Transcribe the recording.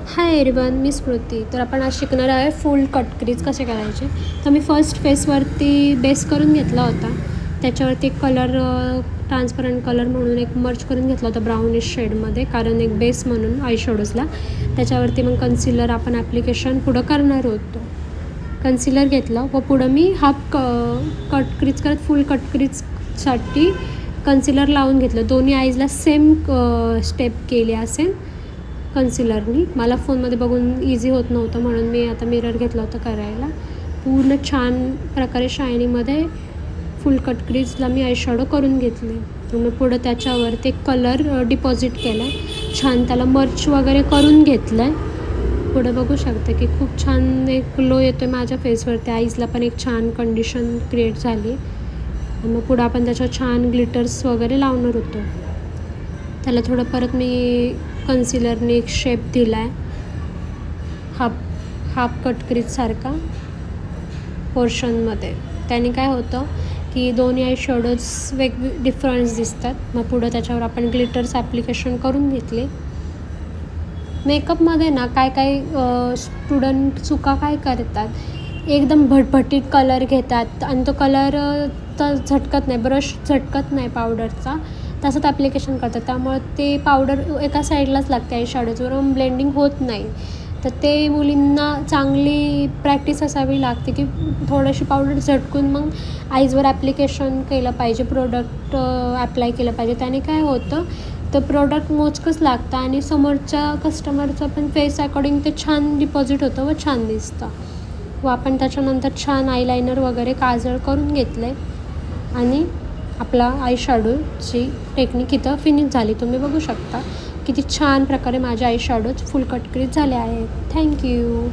Hi everyone, मी स्मृती. तर आपण आज शिकणार आहे फुल कट क्रीज कसे करायचे. तर मी फर्स्ट फेसवरती बेस करून घेतला होता. त्याच्यावरती एक कलर, ट्रान्सपरंट कलर म्हणून एक मर्च करून घेतला होता ब्राउनिश शेडमध्ये, कारण एक बेस म्हणून आय शॅडोजला. त्याच्यावरती मग कन्सिलर आपण ॲप्लिकेशन पुढं करणार होतो. कन्सिलर घेतलं व पुढं मी हाफ कट क्रीज करत फुल कट क्रीजसाठी कन्सिलर लावून घेतलं. दोन्ही आईजला सेम स्टेप केली असेल कन्सिलरनी. मला फोनमध्ये बघून इझी होत नव्हतं म्हणून मी आता मिरर घेतला होता करायला. पूर्ण छान प्रकारे शायनीमध्ये फुल कट क्रीजला मी आय शॅडो करून घेतले. मग पुढं त्याच्यावर ते कलर डिपॉझिट केला आहे. छान त्याला मर्च वगैरे करून घेतलं आहे. पुढं बघू शकते की खूप छान एक ग्लो येतो आहे माझ्या फेसवरती. आईजला पण एक छान कंडिशन क्रिएट झाली. मग पुढं आपण त्याच्यावर छान ग्लिटर्स वगैरे लावणार होतो. त्याला थोडं परत मी कन्सिलरने एक शेप दिला आहे, हाफ कट क्रीजसारखा पोर्शनमध्ये. त्याने काय होतं की दोन्ही आय शॅडोज डिफरन्स दिसतात. मग पुढं त्याच्यावर आपण ग्लिटर्स ॲप्लिकेशन करून घेतले. मेकअपमध्ये ना काय स्टुडंट चुका काय करतात, एकदम भटभटीत कलर घेतात आणि तो कलर तर झटकत नाही, ब्रश झटकत नाही पावडरचा, तसंच ॲप्लिकेशन करतात. त्यामुळे ते पावडर एका साईडलाच लागते आय शॅडोजवर, ब्लेंडिंग होत नाही. तर ते मुलींना चांगली प्रॅक्टिस असावी लागते की थोडीशी पावडर झटकून मग आईजवर ॲप्लिकेशन केलं पाहिजे, प्रोडक्ट ॲप्लाय केलं पाहिजे. त्याने काय होतं, तर प्रोडक्ट मोजकंच लागतं आणि समोरच्या कस्टमरचं पण फेस अकॉर्डिंग ते छान डिपॉझिट होतं व छान दिसतं. व आपण त्याच्यानंतर छान आयलायनर वगैरे काजळ करून घेतलं आहे आणि आपला आय शॅडोची टेक्निक इथं फिनिश झाली. तुम्ही बघू शकता किती छान प्रकारे माझे I shadows full cut crease झाले आहेत. थँक्यू.